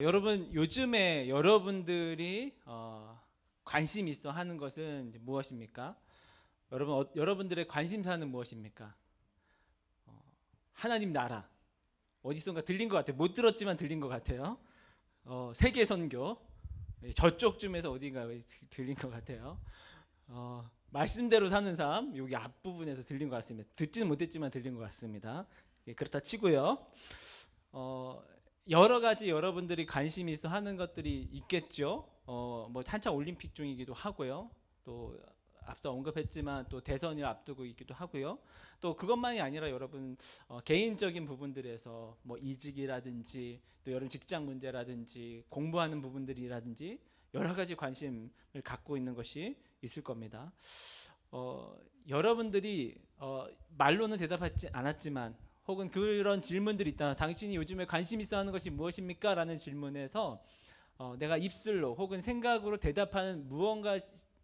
여러분, 요즘에 여러분들이 관심 있어 하는 것은 이제 무엇입니까? 여러분들의 관심사는 무엇입니까? 하나님 나라. 어디선가 들린 것 같아요. 못 들었지만 들린 것 같아요. 세계 선교. 저쪽쯤에서 어딘가 들린 것 같아요. 말씀대로 사는 삶. 여기 앞부분에서 들린 것 같습니다. 듣지는 못했지만 들린 것 같습니다. 그렇다 치고요. 여러 가지 여러분들이 관심이 있어 하는 것들이 있겠죠. 뭐 한창 올림픽 중이기도 하고요. 또 앞서 언급했지만 또 대선을 앞두고 있기도 하고요. 또 그것만이 아니라 여러분 개인적인 부분들에서 뭐 이직이라든지 또 여러분 직장 문제라든지 공부하는 부분들이라든지 여러 가지 관심을 갖고 있는 것이 있을 겁니다. 여러분들이 말로는 대답하지 않았지만 혹은 그런 질문들이 있다. 당신이 요즘에 관심 있어 하는 것이 무엇입니까? 라는 질문에서 내가 입술로 혹은 생각으로 대답하는 무언가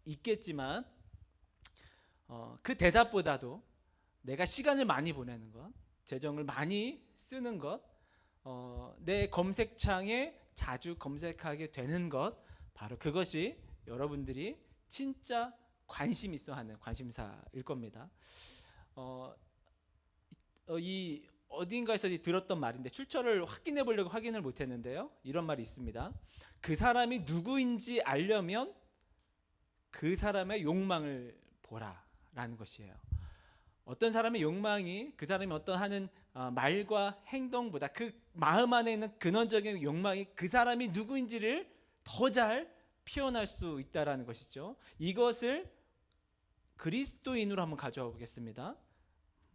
있겠지만 그 대답보다도 내가 시간을 많이 보내는 것, 재정을 많이 쓰는 것, 내 검색창에 자주 검색하게 되는 것, 바로 그것이 여러분들이 진짜 관심 있어 하는 관심사일 겁니다. 이 어딘가에서 들었던 말인데 출처를 확인해 보려고 확인을 못 했는데요. 이런 말이 있습니다. 그 사람이 누구인지 알려면 그 사람의 욕망을 보라라는 것이에요. 어떤 사람의 욕망이 그 사람이 어떤 하는 말과 행동보다 그 마음 안에 있는 근원적인 욕망이 그 사람이 누구인지를 더 잘 표현할 수 있다라는 것이죠. 이것을 그리스도인으로 한번 가져와 보겠습니다.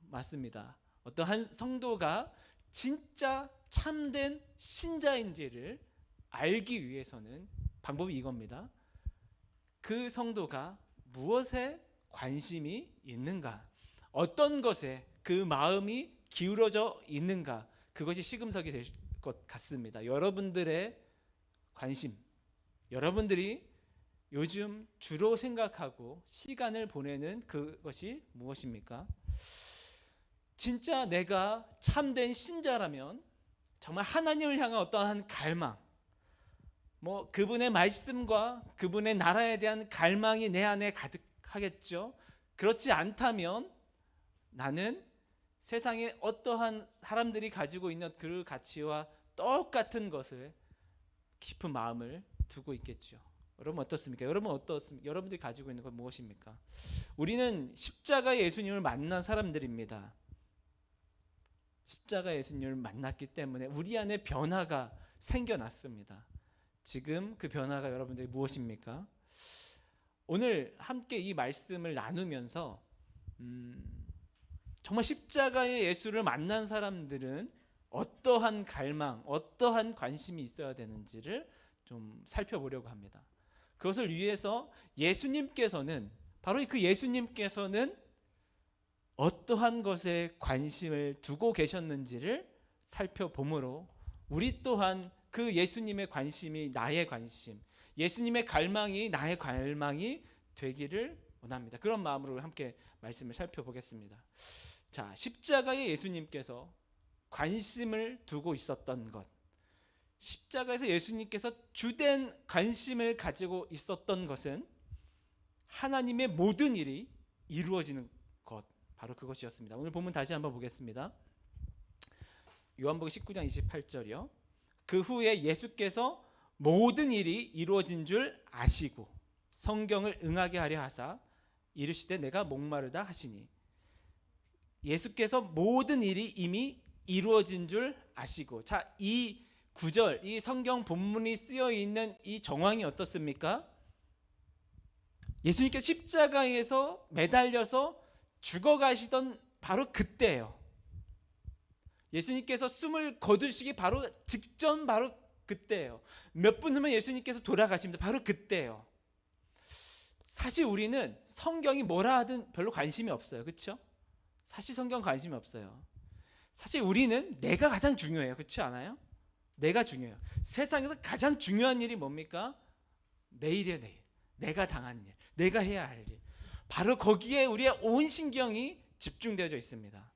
맞습니다. 어떠한 성도가 진짜 참된 신자인지를 알기 위해서는 방법이 이겁니다. 그 성도가 무엇에 관심이 있는가, 어떤 것에 그 마음이 기울어져 있는가, 그것이 시금석이 될 것 같습니다. 여러분들의 관심, 여러분들이 요즘 주로 생각하고 시간을 보내는 그것이 무엇입니까? 진짜 내가 참된 신자라면 정말 하나님을 향한 어떠한 갈망, 뭐 그분의 말씀과 그분의 나라에 대한 갈망이 내 안에 가득하겠죠. 그렇지 않다면 나는 세상에 어떠한 사람들이 가지고 있는 그 가치와 똑같은 것을 깊은 마음을 두고 있겠죠. 여러분 어떻습니까? 여러분들이 가지고 있는 건 무엇입니까? 우리는 십자가의 예수님을 만난 사람들입니다. 십자가 예수님을 만났기 때문에 우리 안에 변화가 생겨났습니다. 지금 그 변화가 여러분들이 무엇입니까? 오늘 함께 이 말씀을 나누면서 정말 십자가의 예수를 만난 사람들은 어떠한 갈망, 어떠한 관심이 있어야 되는지를 좀 살펴보려고 합니다. 그것을 위해서 바로 그 예수님께서는 어떠한 것에 관심을 두고 계셨는지를 살펴보므로 우리 또한 그 예수님의 관심이 나의 관심, 예수님의 갈망이 나의 갈망이 되기를 원합니다. 그런 마음으로 함께 말씀을 살펴보겠습니다. 자, 십자가의 예수님께서 관심을 두고 있었던 것, 십자가에서 예수님께서 주된 관심을 가지고 있었던 것은 하나님의 모든 일이 이루어지는 것, 바로 그것이었습니다. 오늘 본문 다시 한번 보겠습니다. 요한복음 19장 28절이요. 그 후에 예수께서 모든 일이 이루어진 줄 아시고 성경을 응하게 하려 하사 이르시되 내가 목마르다 하시니, 예수께서 모든 일이 이미 이루어진 줄 아시고, 자, 이 구절, 이 성경 본문이 쓰여 있는 이 정황이 어떻습니까? 예수님께서 십자가에서 매달려서 죽어가시던 바로 그때예요. 예수님께서 숨을 거두시기 바로 직전, 바로 그때예요. 몇 분 후면 예수님께서 돌아가십니다. 바로 그때예요. 사실 우리는 성경이 뭐라 하든 별로 관심이 없어요. 그렇죠? 사실 성경 관심이 없어요. 사실 우리는 내가 가장 중요해요. 그렇지 않아요? 내가 중요해요. 세상에서 가장 중요한 일이 뭡니까? 내일이에요. 내일. 내가 당하는 일, 내가 해야 할 일, 바로 거기에 우리의 온 신경이 집중되어져 있습니다.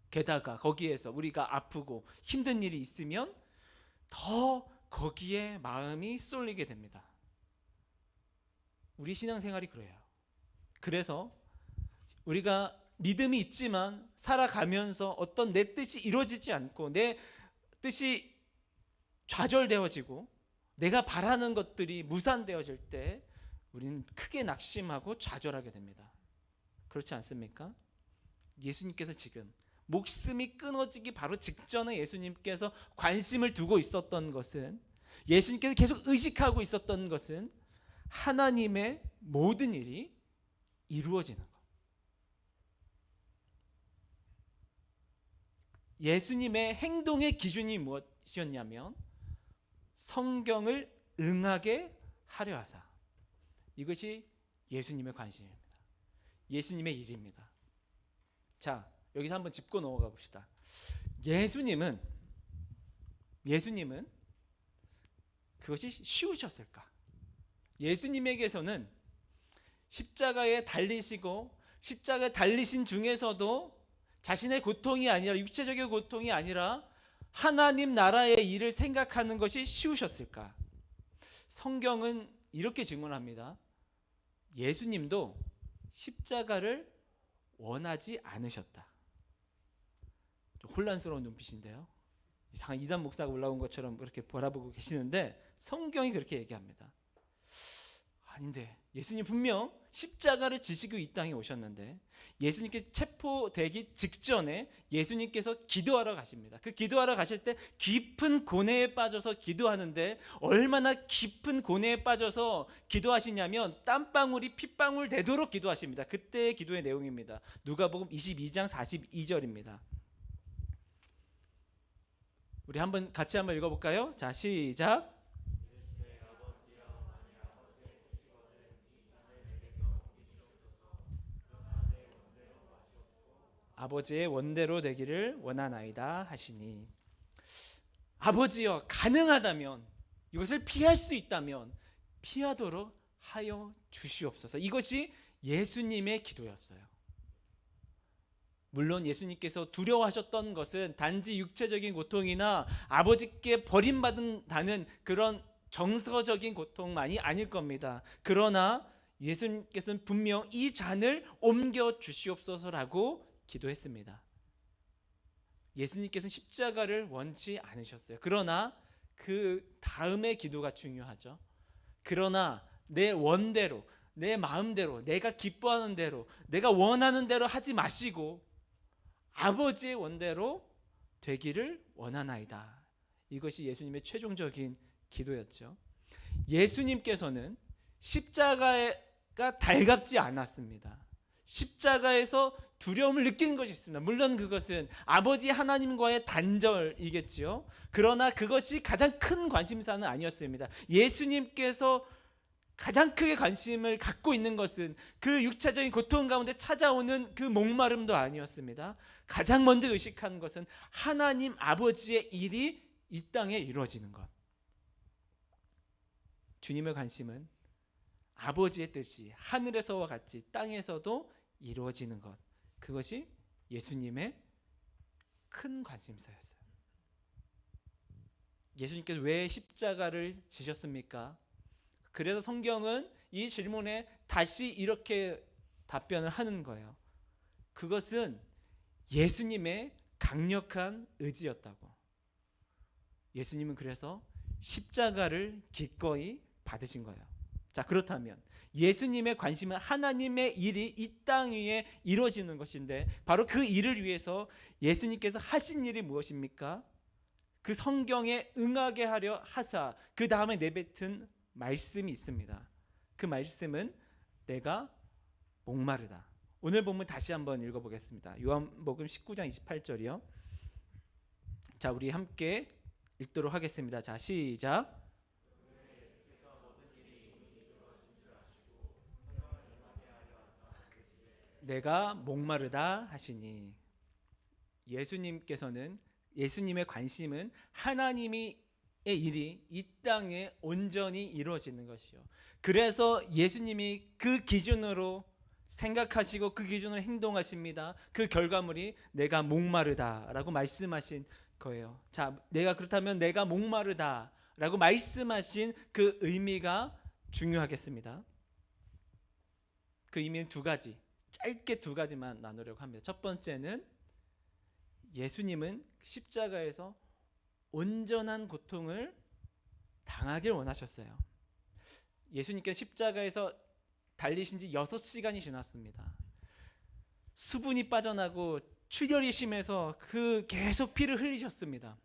게다가 거기에서 우리가 아프고 힘든 일이 있으면 더 거기에 마음이 쏠리게 됩니다. 우리 신앙생활이 그래요. 그래서 우리가 믿음이 있지만 살아가면서 어떤 내 뜻이 이루어지지 않고 내 뜻이 좌절되어지고 내가 바라는 것들이 무산되어질 때 우리는 크게 낙심하고 좌절하게 됩니다. 그렇지 않습니까? 예수님께서 지금 목숨이 끊어지기 바로 직전에 예수님께서 관심을 두고 있었던 것은, 예수님께서 계속 의식하고 있었던 것은 하나님의 모든 일이 이루어지는 것. 예수님의 행동의 기준이 무엇이었냐면 성경을 응하게 하려 하사. 이것이 예수님의 관심입니다. 예수님의 일입니다. 자, 여기서 한번 짚고 넘어가 봅시다. 예수님은 그것이 쉬우셨을까? 예수님에게서는 십자가에 달리시고 십자가에 달리신 중에서도 자신의 고통이 아니라, 육체적인 고통이 아니라 하나님 나라의 일을 생각하는 것이 쉬우셨을까? 성경은 이렇게 질문합니다. 예수님도 십자가를 원하지 않으셨다. 좀 혼란스러운 눈빛인데요. 이상한 이단 목사가 올라온 것처럼 그렇게 바라보고 계시는데 성경이 그렇게 얘기합니다. 아닌데, 예수님 분명 십자가를 지시고 이 땅에 오셨는데 예수님께 체포되기 직전에 예수님께서 기도하러 가십니다. 그 기도하러 가실 때 깊은 고뇌에 빠져서 기도하는데, 얼마나 깊은 고뇌에 빠져서 기도하시냐면 땀방울이 핏방울 되도록 기도하십니다. 그때의 기도의 내용입니다. 누가복음 22장 42절입니다. 우리 같이 한번 읽어볼까요? 자, 시작. 아버지의 원대로 되기를 원하나이다 하시니. 아버지여, 가능하다면, 이것을 피할 수 있다면 피하도록 하여 주시옵소서. 이것이 예수님의 기도였어요. 물론 예수님께서 두려워하셨던 것은 단지 육체적인 고통이나 아버지께 버림받는다는 그런 정서적인 고통만이 아닐 겁니다. 그러나 예수님께서는 분명 이 잔을 옮겨 주시옵소서라고 기도했습니다. 예수님께서는 십자가를 원치 않으셨어요. 그러나 그 다음의 기도가 중요하죠. 그러나 내 원대로, 내 마음대로, 내가 기뻐하는 대로, 내가 원하는 대로 하지 마시고 아버지의 원대로 되기를 원하나이다. 이것이 예수님의 최종적인 기도였죠. 예수님께서는 십자가가 달갑지 않았습니다. 십자가에서 두려움을 느끼는 것이 있습니다. 물론 그것은 아버지 하나님과의 단절이겠지요. 그러나 그것이 가장 큰 관심사는 아니었습니다. 예수님께서 가장 크게 관심을 갖고 있는 것은 그 육체적인 고통 가운데 찾아오는 그 목마름도 아니었습니다. 가장 먼저 의식하는 것은 하나님 아버지의 일이 이 땅에 이루어지는 것. 주님의 관심은 아버지의 뜻이 하늘에서와 같이 땅에서도 이루어지는 것. 그것이 예수님의 큰 관심사였어요. 예수님께서 왜 십자가를 지셨습니까? 그래서 성경은 이 질문에 다시 이렇게 답변을 하는 거예요. 그것은 예수님의 강력한 의지였다고. 예수님은 그래서 십자가를 기꺼이 받으신 거예요. 자, 그렇다면 예수님의 관심은 하나님의 일이 이 땅 위에 이루어지는 것인데, 바로 그 일을 위해서 예수님께서 하신 일이 무엇입니까? 그 성경에 응하게 하려 하사 그 다음에 내뱉은 말씀이 있습니다. 그 말씀은 내가 목마르다. 오늘 본문 다시 한번 읽어보겠습니다. 요한복음 19장 28절이요. 자, 우리 함께 읽도록 하겠습니다. 자, 시작. 내가 목마르다 하시니. 예수님께서는, 예수님의 관심은 하나님의 일이 이 땅에 온전히 이루어지는 것이요. 그래서 예수님이 그 기준으로 생각하시고 그 기준으로 행동하십니다. 그 결과물이 내가 목마르다라고 말씀하신 거예요. 자, 내가 그렇다면 내가 목마르다라고 말씀하신 그 의미가 중요하겠습니다. 그 의미는 두 가지, 짧게 두 가지만 나누려고 합니다. 첫 번째는 예수님은 십자가에서 온전한 고통을 당하길 원하셨어요. 예수님께서 십자가에서 달리신 지 6시간이 지났습니다. 수분이 빠져나고 출혈이 심해서 계속 피를 흘리셨습니다.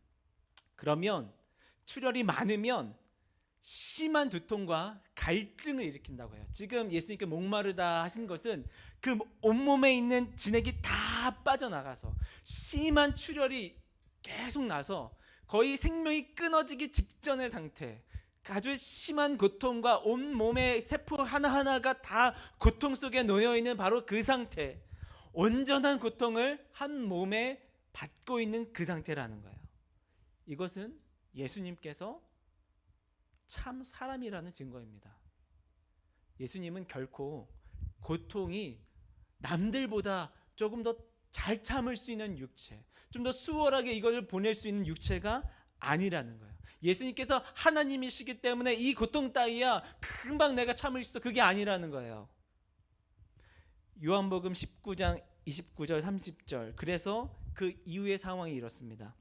그러면 출혈이 많으면 심한 두통과 갈증을 일으킨다고 해요. 지금 예수님께 목마르다 하신 것은 그 온몸에 있는 진액이 다 빠져나가서 심한 출혈이 계속 나서 거의 생명이 끊어지기 직전의 상태, 아주 심한 고통과 온몸의 세포 하나하나가 다 고통 속에 놓여있는 바로 그 상태, 온전한 고통을 한 몸에 받고 있는 그 상태라는 거예요. 이것은 예수님께서 참 사람이라는 증거입니다. 예수님은 결코 고통이 남들보다 조금 더 잘 참을 수 있는 육체, 좀 더 수월하게 이걸 보낼 수 있는 육체가 아니라는 거예요. 예수님께서 하나님이시기 때문에 이 고통 따위야 금방 내가 참을 수 있어, 그게 아니라는 거예요. 요한복음 19장 29절 30절, 그래서 그 이후의 상황이 이렇습니다.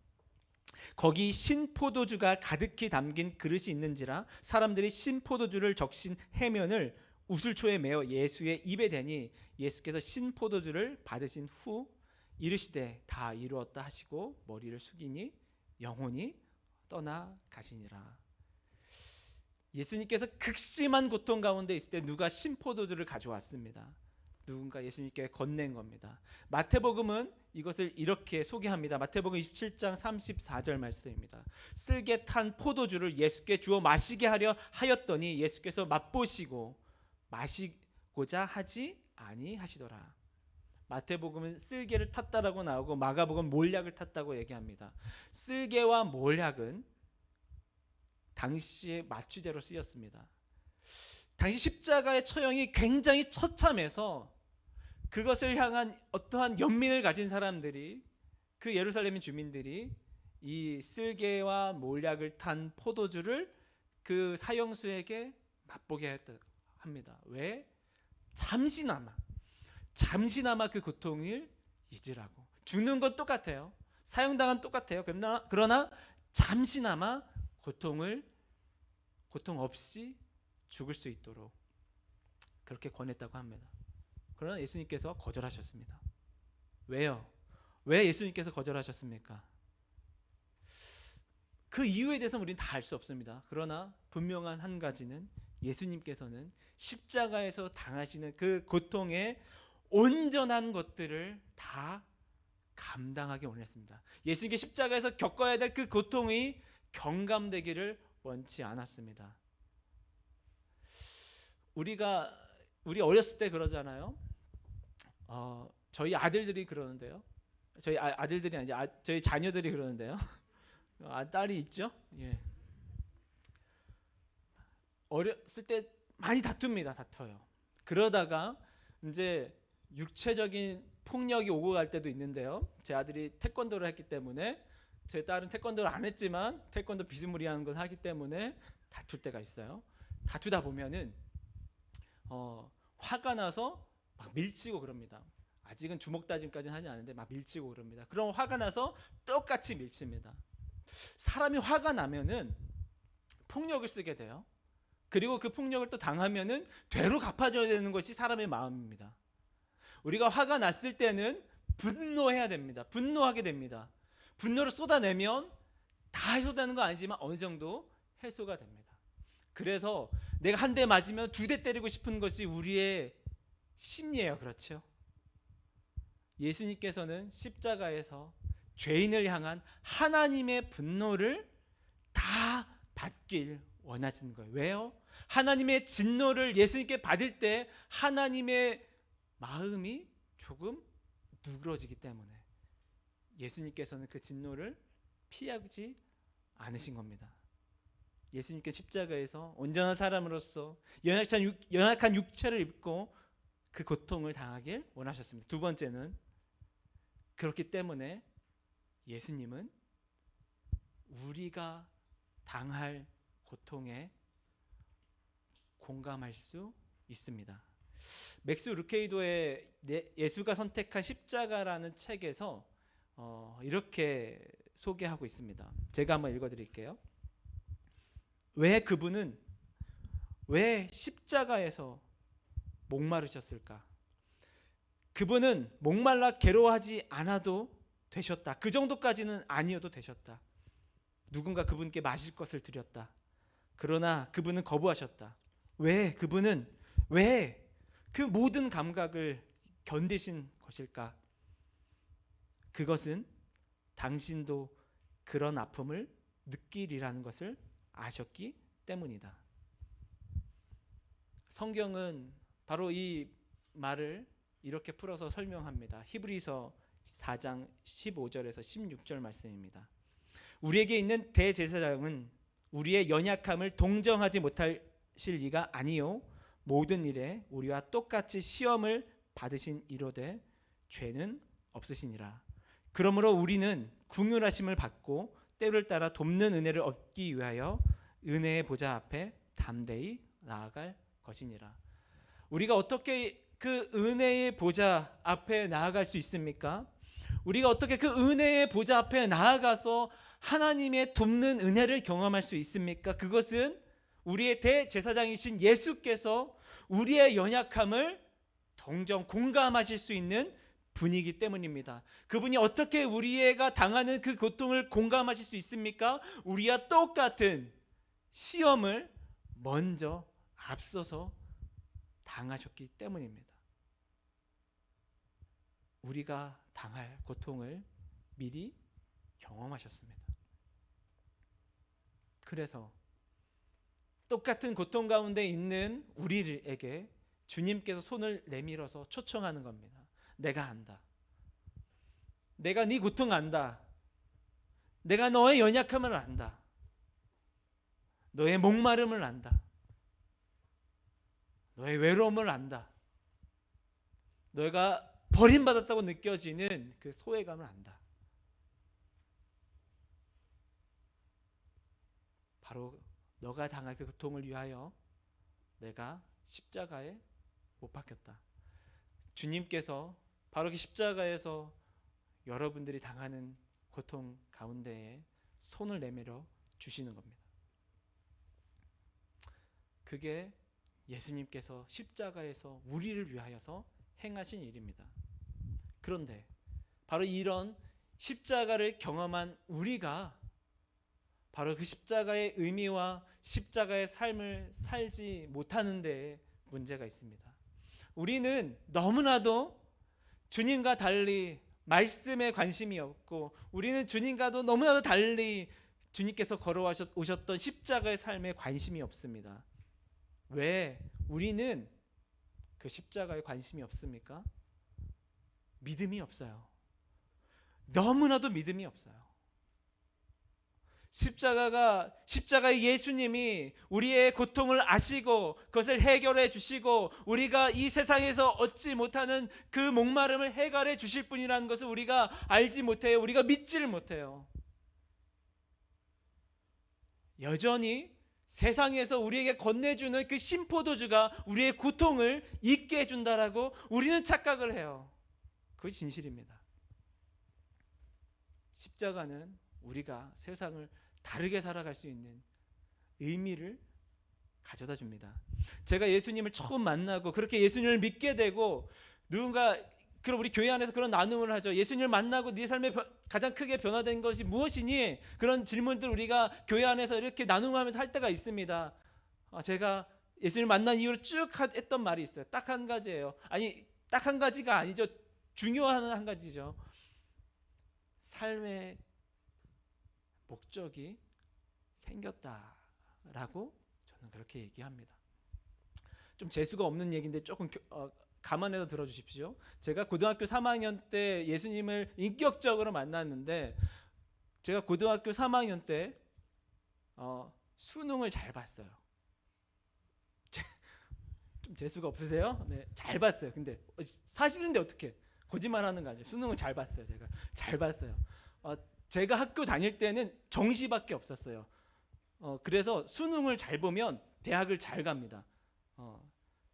거기 신포도주가 가득히 담긴 그릇이 있는지라 사람들이 신포도주를 적신 해면을 우슬초에 메어 예수의 입에 대니 예수께서 신포도주를 받으신 후 이르시되 다 이루었다 하시고 머리를 숙이니 영혼이 떠나 가시니라. 예수님께서 극심한 고통 가운데 있을 때 누가 신포도주를 가져왔습니다. 누군가 예수님께 건넨 겁니다. 마태복음은 이것을 이렇게 소개합니다. 마태복음 27장 34절 말씀입니다. 쓸개 탄 포도주를 예수께 주어 마시게 하려 하였더니 예수께서 맛보시고 마시고자 하지 아니하시더라. 마태복음은 쓸개를 탔다라고 나오고 마가복음은 몰약을 탔다고 얘기합니다. 쓸개와 몰약은 당시의 마취제로 쓰였습니다. 당시 십자가의 처형이 굉장히 처참해서 그것을 향한 어떠한 연민을 가진 사람들이, 그 예루살렘 주민들이 이 쓸개와 몰약을 탄 포도주를 그 사형수에게 맛보게 합니다. 왜? 잠시나마 그 고통을 잊으라고. 죽는 건 똑같아요. 사형당한 똑같아요. 그러나 잠시나마 고통 없이 죽을 수 있도록 그렇게 권했다고 합니다. 그러나 예수님께서 거절하셨습니다. 왜요? 왜 예수님께서 거절하셨습니까? 그 이유에 대해서는 우리는 다 알 수 없습니다. 그러나 분명한 한 가지는 예수님께서는 십자가에서 당하시는 그 고통의 온전한 것들을 다 감당하기 원했습니다. 예수님께 십자가에서 겪어야 될 그 고통이 경감되기를 원치 않았습니다. 우리 어렸을 때 그러잖아요. 저희 아들들이 그러는데요. 저희 아들들이 아니지, 저희 자녀들이 그러는데요. 딸이 있죠. 예. 어렸을 때 많이 다퉈요. 그러다가 이제 육체적인 폭력이 오고 갈 때도 있는데요. 제 아들이 태권도를 했기 때문에, 제 딸은 태권도를 안 했지만 태권도 비스무리한 걸 하기 때문에 다툴 때가 있어요. 다투다 보면은 화가 나서 막 밀치고 그럽니다. 아직은 주먹 다짐까지는 하지 않는데 막 밀치고 그럽니다. 그럼 화가 나서 똑같이 밀칩니다. 사람이 화가 나면은 폭력을 쓰게 돼요. 그리고 그 폭력을 또 당하면은 되로 갚아줘야 되는 것이 사람의 마음입니다. 우리가 화가 났을 때는 분노해야 됩니다. 분노하게 됩니다. 분노를 쏟아내면 다 해소되는 거 아니지만 어느 정도 해소가 됩니다. 그래서 내가 한 대 맞으면 2대 때리고 싶은 것이 우리의 심리예요. 그렇죠? 예수님께서는 십자가에서 죄인을 향한 하나님의 분노를 다 받길 원하시는 거예요. 왜요? 하나님의 진노를 예수님께 받을 때 하나님의 마음이 조금 누그러지기 때문에 예수님께서는 그 진노를 피하지 않으신 겁니다. 예수님께 십자가에서 온전한 사람으로서 연약한 육체를 입고 그 고통을 당하길 원하셨습니다. 두 번째는, 그렇기 때문에 예수님은 우리가 당할 고통에 공감할 수 있습니다. 맥스 루케이도의 예수가 선택한 십자가라는 책에서 이렇게 소개하고 있습니다. 제가 한번 읽어드릴게요. 왜 십자가에서 목마르셨을까? 그분은 목말라 괴로워하지 않아도 되셨다. 그 정도까지는 아니어도 되셨다. 누군가 그분께 마실 것을 드렸다. 그러나 그분은 거부하셨다. 왜 그 모든 감각을 견디신 것일까? 그것은 당신도 그런 아픔을 느끼리라는 것을 아셨기 때문이다. 성경은 바로 이 말을 이렇게 풀어서 설명합니다. 히브리서 4장 15절에서 16절 말씀입니다. 우리에게 있는 대제사장은 우리의 연약함을 동정하지 못하실 이가 아니요 모든 일에 우리와 똑같이 시험을 받으신 이로되 죄는 없으시니라. 그러므로 우리는 긍휼하심을 받고 때를 따라 돕는 은혜를 얻기 위하여 은혜의 보좌 앞에 담대히 나아갈 것이니라. 우리가 어떻게 그 은혜의 보좌 앞에 나아갈 수 있습니까? 우리가 어떻게 그 은혜의 보좌 앞에 나아가서 하나님의 돕는 은혜를 경험할 수 있습니까? 그것은 우리의 대제사장이신 예수께서 우리의 연약함을 동정 공감하실 수 있는 분이기 때문입니다. 그분이 어떻게 우리가 당하는 그 고통을 공감하실 수 있습니까? 우리와 똑같은 시험을 먼저 앞서서 당하셨기 때문입니다. 우리가 당할 고통을 미리 경험하셨습니다. 그래서 똑같은 고통 가운데 있는 우리에게 주님께서 손을 내밀어서 초청하는 겁니다. 내가 안다. 내가 네 고통 안다. 내가 너의 연약함을 안다. 너의 목마름을 안다. 너의 외로움을 안다. 너가 버림받았다고 느껴지는 그 소외감을 안다. 바로 너가 당할 그 고통을 위하여 내가 십자가에 못 박혔다. 주님께서 바로 그 십자가에서 여러분들이 당하는 고통 가운데에 손을 내밀어 주시는 겁니다. 그게 예수님께서 십자가에서 우리를 위하여서 행하신 일입니다. 그런데 바로 이런 십자가를 경험한 우리가 바로 그 십자가의 의미와 십자가의 삶을 살지 못하는 데 문제가 있습니다. 우리는 너무나도 주님과 달리 말씀에 관심이 없고, 우리는 주님과도 너무나도 달리 주님께서 걸어오셨던 십자가의 삶에 관심이 없습니다. 왜 우리는 그 십자가에 관심이 없습니까? 믿음이 없어요. 너무나도 믿음이 없어요. 십자가의 예수님이 우리의 고통을 아시고 그것을 해결해 주시고 우리가 이 세상에서 얻지 못하는 그 목마름을 해결해 주실 분이라는 것을 우리가 알지 못해요. 우리가 믿지를 못해요. 여전히 세상에서 우리에게 건네주는 그 심포도주가 우리의 고통을 잊게 해준다라고 우리는 착각을 해요. 그것이 진실입니다. 십자가는 우리가 세상을 다르게 살아갈 수 있는 의미를 가져다 줍니다. 제가 예수님을 처음 만나고 그렇게 예수님을 믿게 되고, 그럼 우리 교회 안에서 그런 나눔을 하죠. 예수님을 만나고 네 삶에 가장 크게 변화된 것이 무엇이니? 그런 질문들 우리가 교회 안에서 이렇게 나눔하면서 할 때가 있습니다. 제가 예수님을 만난 이후로 쭉 했던 말이 있어요. 딱 한 가지예요. 아니, 딱 한 가지가 아니죠. 중요한 한 가지죠. 삶의 목적이 생겼다라고 저는 그렇게 얘기합니다. 좀 재수가 없는 얘기인데 조금 감안해서 들어주십시오. 제가 고등학교 3학년 때 예수님을 인격적으로 만났는데, 제가 고등학교 3학년 때 수능을 잘 봤어요. 좀 재수가 없으세요? 네, 잘 봤어요. 근데 사실인데 어떻게 거짓말하는 거 아니에요? 수능을 잘 봤어요. 제가 잘 봤어요. 제가 학교 다닐 때는 정시밖에 없었어요. 그래서 수능을 잘 보면 대학을 잘 갑니다.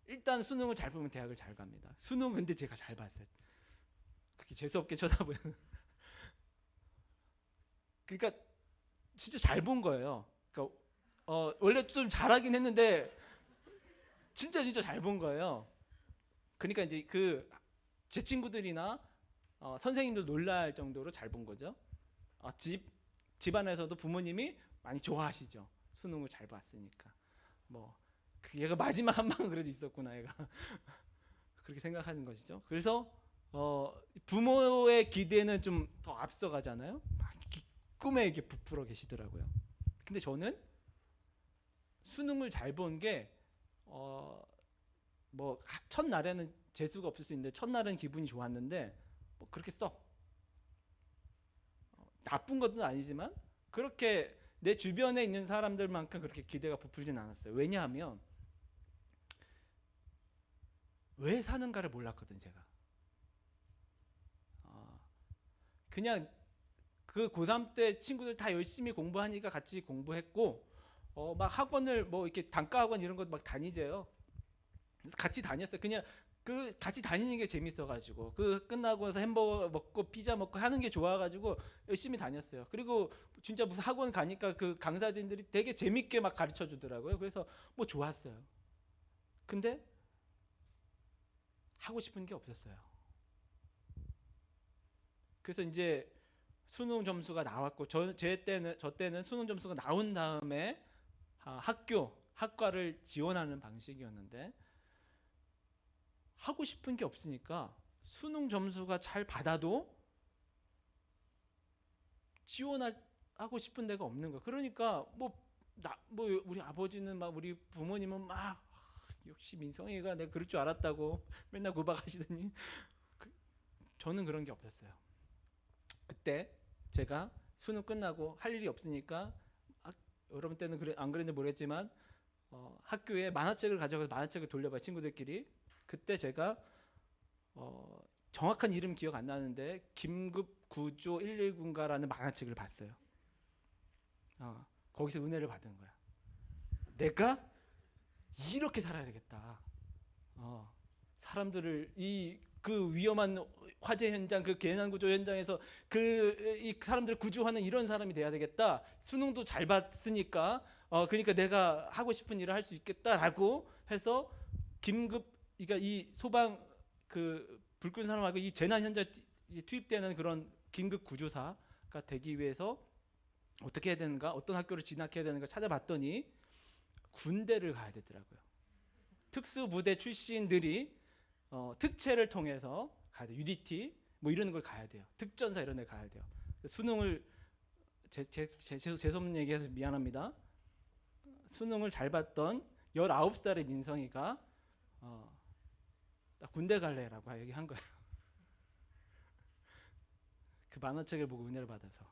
일단 수능을 잘 보면 대학을 잘 갑니다. 수능 근데 제가 잘 봤어요. 그렇게 재수없게 쳐다보는. 그러니까 진짜 잘 본 거예요. 그러니까 원래 좀 잘하긴 했는데 진짜 잘 본 거예요. 그러니까 이제 제 친구들이나 선생님들 놀랄 정도로 잘 본 거죠. 집안에서도 부모님이 많이 좋아하시죠. 수능을 잘 봤으니까. 얘가 마지막 한 방은 그래도 있었구나 얘가. 그렇게 생각하는 것이죠. 그래서 부모의 기대는 좀 더 앞서가잖아요. 꿈에 이렇게 부풀어 계시더라고요. 근데 저는 수능을 잘 본 게 첫날에는 재수가 없을 수 있는데 첫날은 기분이 좋았는데 그렇게 나쁜 것은 아니지만 그렇게 내 주변에 있는 사람들만큼 그렇게 기대가 부풀진 않았어요. 왜냐하면 왜 사는가를 몰랐거든 제가. 그냥 그 고3 때 친구들 다 열심히 공부하니까 같이 공부했고 막 학원을 이렇게 단과 학원 이런 거 막 다니재요. 그래서 같이 다녔어요. 그냥 같이 다니는 게 재밌어가지고 끝나고서 햄버거 먹고 피자 먹고 하는 게 좋아가지고 열심히 다녔어요. 그리고 진짜 무슨 학원 가니까 그 강사진들이 되게 재밌게 막 가르쳐 주더라고요. 그래서 좋았어요. 근데 하고 싶은 게 없었어요. 그래서 이제 수능 점수가 나왔고 저 때는 수능 점수가 나온 다음에 학과를 지원하는 방식이었는데 하고 싶은 게 없으니까 수능 점수가 잘 받아도 지원하고 싶은 데가 없는 거야. 그러니까 우리 아버지는 막 우리 부모님은 막 역시 민성이가 내가 그럴 줄 알았다고 맨날 구박하시더니 저는 그런 게 없었어요. 그때 제가 수능 끝나고 할 일이 없으니까 여러분 때는 안 그랬는지 모르겠지만 학교에 만화책을 가져가서 만화책을 돌려봐요. 친구들끼리. 그때 제가 정확한 이름 기억 안 나는데 김급 구조 119인가라는 만화책을 봤어요. 거기서 은혜를 받은 거야. 내가 이렇게 살아야 되겠다. 사람들을 그 위험한 화재 현장, 그 계난 구조 현장에서 이 사람들을 구조하는 이런 사람이 돼야 되겠다. 수능도 잘 봤으니까 그러니까 내가 하고 싶은 일을 할 수 있겠다라고 해서 그러니까 이 소방 불 끈 사람하고 이 재난 현장 투입되는 그런 긴급 구조사가 되기 위해서 어떻게 해야 되는가, 어떤 학교를 진학해야 되는가 찾아봤더니 군대를 가야 되더라고요. 특수부대 출신들이 특채를 통해서 가야 돼요. UDT 이런 걸 가야 돼요. 특전사 이런 데 가야 돼요. 수능을 재수없는 얘기해서 미안합니다. 수능을 잘 봤던 19살의 민성이가 나 군대 갈래라고 얘기한 거예요. 그 만화책을 보고 은혜를 받아서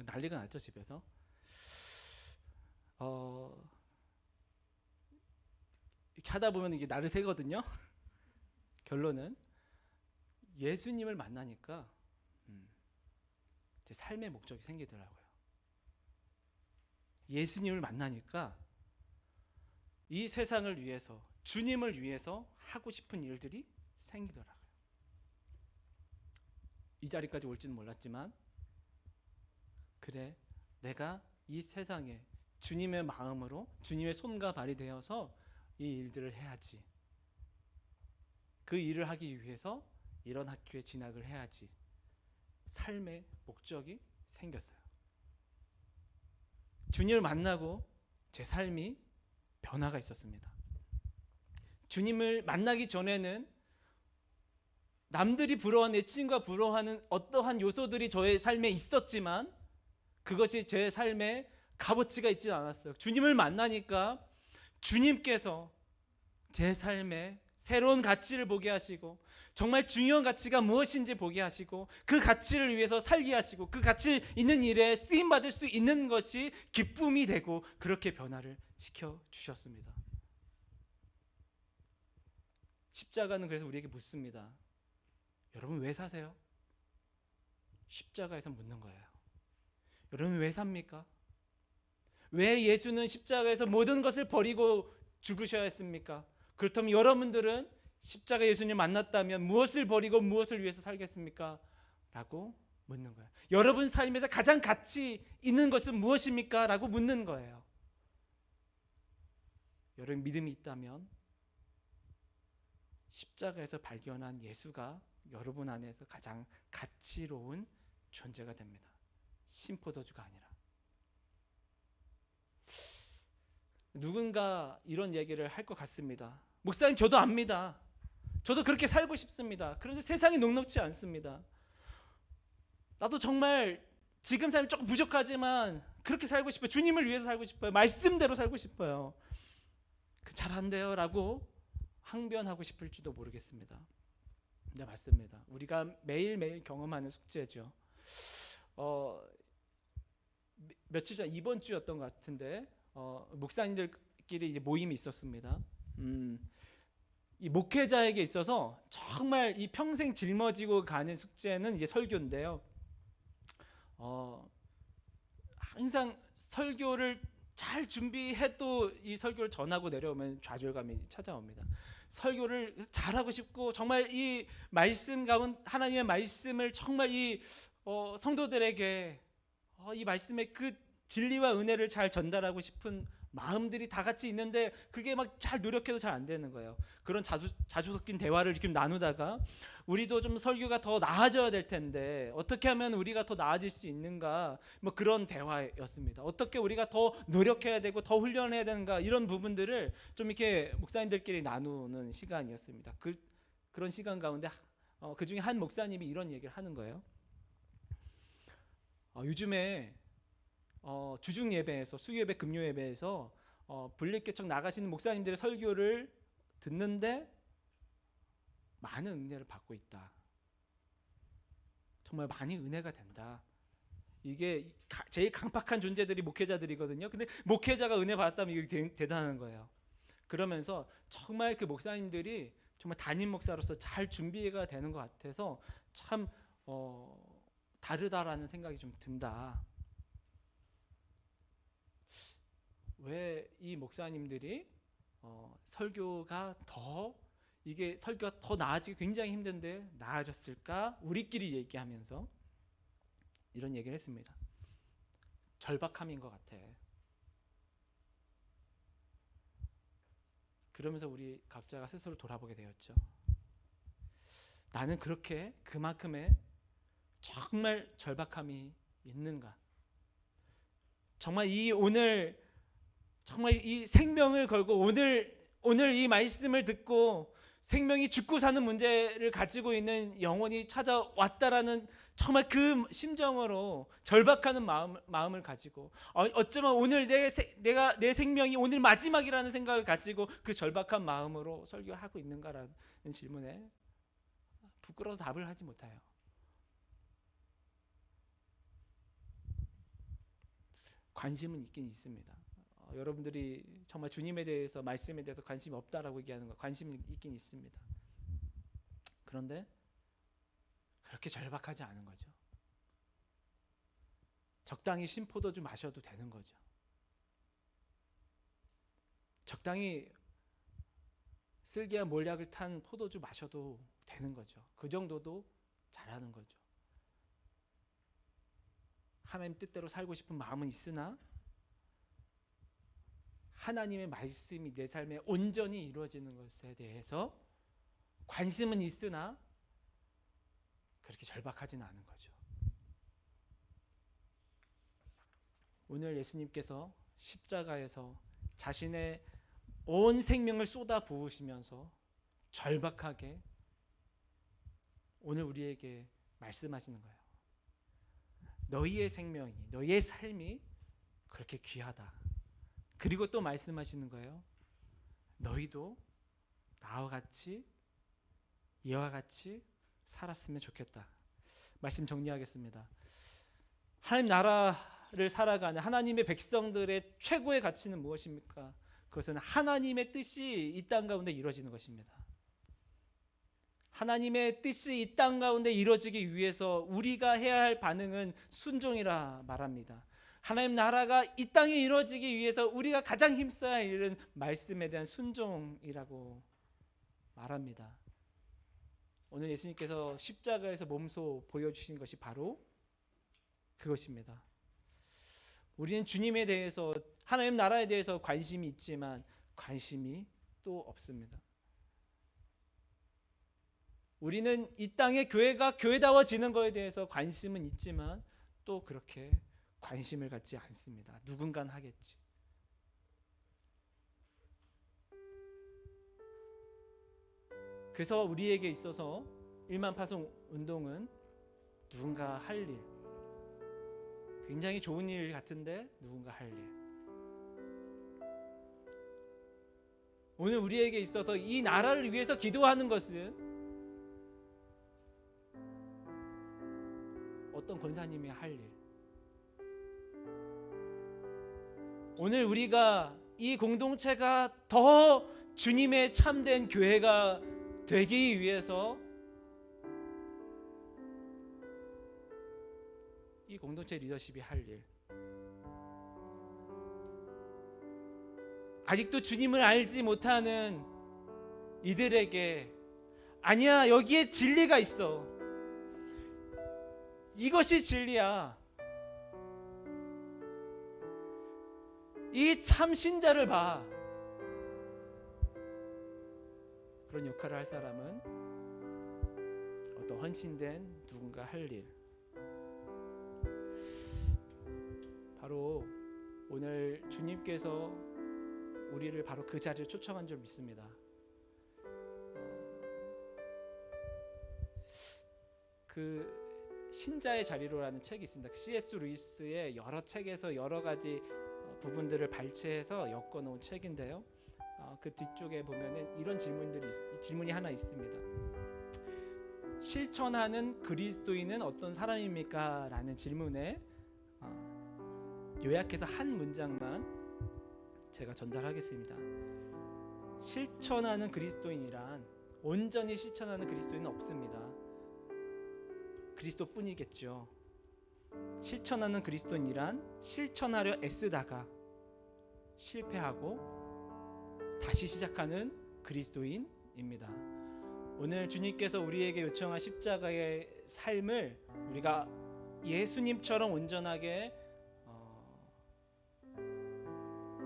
난리가 났죠 집에서. 이렇게 하다 보면 이게 날을 새거든요. 결론은 예수님을 만나니까 제 삶의 목적이 생기더라고요. 예수님을 만나니까 이 세상을 위해서, 주님을 위해서 하고 싶은 일들이 생기더라고요. 이 자리까지 올지는 몰랐지만 그래, 내가 이 세상에 주님의 마음으로 주님의 손과 발이 되어서 이 일들을 해야지. 그 일을 하기 위해서 이런 학교에 진학을 해야지. 삶의 목적이 생겼어요. 주님을 만나고 제 삶이 변화가 있었습니다. 주님을 만나기 전에는 남들이 부러워하는, 내 친구가 부러워하는 어떠한 요소들이 저의 삶에 있었지만 그것이 제 삶에 값어치가 있지 않았어요. 주님을 만나니까 주님께서 제 삶에 새로운 가치를 보게 하시고 정말 중요한 가치가 무엇인지 보게 하시고 그 가치를 위해서 살게 하시고 그 가치 있는 일에 쓰임받을 수 있는 것이 기쁨이 되고 그렇게 변화를 시켜주셨습니다. 십자가는 그래서 우리에게 묻습니다. 여러분 왜 사세요? 십자가에서 묻는 거예요. 여러분 왜 삽니까? 왜 예수는 십자가에서 모든 것을 버리고 죽으셔야 했습니까? 그렇다면 여러분들은 십자가 예수님 만났다면 무엇을 버리고 무엇을 위해서 살겠습니까? 라고 묻는 거예요. 여러분 삶에서 가장 가치 있는 것은 무엇입니까? 라고 묻는 거예요. 여러분 믿음이 있다면 십자가에서 발견한 예수가 여러분 안에서 가장 가치로운 존재가 됩니다. 심포도주가 아니라. 누군가 이런 얘기를 할 것 같습니다. 목사님 저도 압니다. 저도 그렇게 살고 싶습니다. 그런데 세상이 녹록지 않습니다. 나도 정말 지금 삶이 조금 부족하지만 그렇게 살고 싶어요. 주님을 위해서 살고 싶어요. 말씀대로 살고 싶어요. 잘 안 돼요 라고 항변하고 싶을지도 모르겠습니다. 네, 맞습니다. 우리가 매일매일 경험하는 숙제죠. 며칠 전 이번 주였던 것 같은데 목사님들끼리 이제 모임이 있었습니다. 이 목회자에게 있어서 정말 이 평생 짊어지고 가는 숙제는 이제 설교인데요. 항상 설교를 잘 준비해도 이 설교를 전하고 내려오면 좌절감이 찾아옵니다. 설교를 잘하고 싶고 정말 이 말씀 가운 하나님의 말씀을 정말 이 성도들에게 이 말씀의 그 진리와 은혜를 잘 전달하고 싶은 마음들이 다 같이 있는데 그게 막 잘 노력해도 잘 안 되는 거예요. 그런 자주 섞인 대화를 이렇게 나누다가 우리도 좀 설교가 더 나아져야 될 텐데 어떻게 하면 우리가 더 나아질 수 있는가, 뭐 그런 대화였습니다. 어떻게 우리가 더 노력해야 되고 더 훈련해야 되는가, 이런 부분들을 좀 이렇게 목사님들끼리 나누는 시간이었습니다. 그런 시간 가운데 그 중에 한 목사님이 이런 얘기를 하는 거예요. 요즘에 주중 예배에서, 수요 예배, 금요 예배에서 분리개척 나가시는 목사님들의 설교를 듣는데 많은 은혜를 받고 있다. 정말 많이 은혜가 된다. 이게 제일 강팍한 존재들이 목회자들이거든요. 근데 목회자가 은혜 받았다면 이게 대단한 거예요. 그러면서 정말 그 목사님들이 정말 담임 목사로서 잘 준비가 되는 것 같아서 참 다르다라는 생각이 좀 든다. 왜 이 목사님들이 설교가 더 나아지기 굉장히 힘든데 나아졌을까? 우리끼리 얘기하면서 이런 얘기를 했습니다. 절박함인 것 같아. 그러면서 우리 각자가 스스로 돌아보게 되었죠. 나는 그렇게 그만큼의 정말 절박함이 있는가? 정말 정말 이 생명을 걸고 오늘 이 말씀을 듣고 생명이 죽고 사는 문제를 가지고 있는 영혼이 찾아왔다라는 정말 그 심정으로 절박하는 마음을 가지고 어쩌면 오늘 내 생명이 오늘 마지막이라는 생각을 가지고 그 절박한 마음으로 설교하고 있는가라는 질문에 부끄러워서 답을 하지 못해요. 관심은 있긴 있습니다. 여러분들이 정말 주님에 대해서, 말씀에 대해서 관심이 없다라고 얘기하는 거, 관심이 있긴 있습니다. 그런데 그렇게 절박하지 않은 거죠. 적당히 신포도주 마셔도 되는 거죠. 적당히 쓸개와 몰약을 탄 포도주 마셔도 되는 거죠. 그 정도도 잘하는 거죠. 하나님 뜻대로 살고 싶은 마음은 있으나 하나님의 말씀이 내 삶에 온전히 이루어지는 것에 대해서 관심은 있으나 그렇게 절박하지는 않은 거죠. 오늘 예수님께서 십자가에서 자신의 온 생명을 쏟아 부으시면서 절박하게 오늘 우리에게 말씀하시는 거예요. 너희의 생명이, 너희의 삶이 그렇게 귀하다. 그리고 또 말씀하시는 거예요. 너희도 나와 같이, 이와 같이 살았으면 좋겠다. 말씀 정리하겠습니다. 하나님 나라를 살아가는 하나님의 백성들의 최고의 가치는 무엇입니까? 그것은 하나님의 뜻이 이 땅 가운데 이루어지는 것입니다. 하나님의 뜻이 이 땅 가운데 이루어지기 위해서 우리가 해야 할 반응은 순종이라 말합니다. 하나님 나라가 이 땅에 이루어지기 위해서 우리가 가장 힘써야 할 일은 말씀에 대한 순종이라고 말합니다. 오늘 예수님께서 십자가에서 몸소 보여주신 것이 바로 그것입니다. 우리는 주님에 대해서, 하나님 나라에 대해서 관심이 있지만 관심이 또 없습니다. 우리는 이 땅의 교회가 교회다워지는 것에 대해서 관심은 있지만 또 그렇게 관심을 갖지 않습니다. 누군가는 하겠지. 그래서 우리에게 있어서 1만 파송 운동은 누군가 할 일, 굉장히 좋은 일 같은데 누군가 할 일. 오늘 우리에게 있어서 이 나라를 위해서 기도하는 것은 어떤 권사님이 할 일. 오늘 우리가 이 공동체가 더 주님의 참된 교회가 되기 위해서 이 공동체 리더십이 할 일. 아직도 주님을 알지 못하는 이들에게, 아니야, 여기에 진리가 있어, 이것이 진리야, 이 참신자를 봐, 그런 역할을 할 사람은 어떤 헌신된 누군가 할 일. 바로 오늘 주님께서 우리를 바로 그 자리에 초청한 줄 믿습니다. 그 신자의 자리로라는 책이 있습니다. C.S. 루이스의 여러 책에서 여러 가지 부분들을 발췌해서 엮어놓은 책인데요. 그 뒤쪽에 보면은 이런 질문이 하나 있습니다. 실천하는 그리스도인은 어떤 사람입니까? 라는 질문에 요약해서 한 문장만 제가 전달하겠습니다. 실천하는 그리스도인이란, 온전히 실천하는 그리스도인은 없습니다. 그리스도뿐이겠죠. 실천하는 그리스도인이란 실천하려 애쓰다가 실패하고 다시 시작하는 그리스도인입니다. 오늘 주님께서 우리에게 요청한 십자가의 삶을 우리가 예수님처럼 온전하게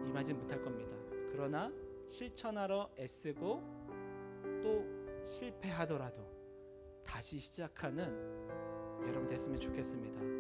임하지 못할 겁니다. 그러나 실천하러 애쓰고 또 실패하더라도 다시 시작하는 여러분 됐으면 좋겠습니다.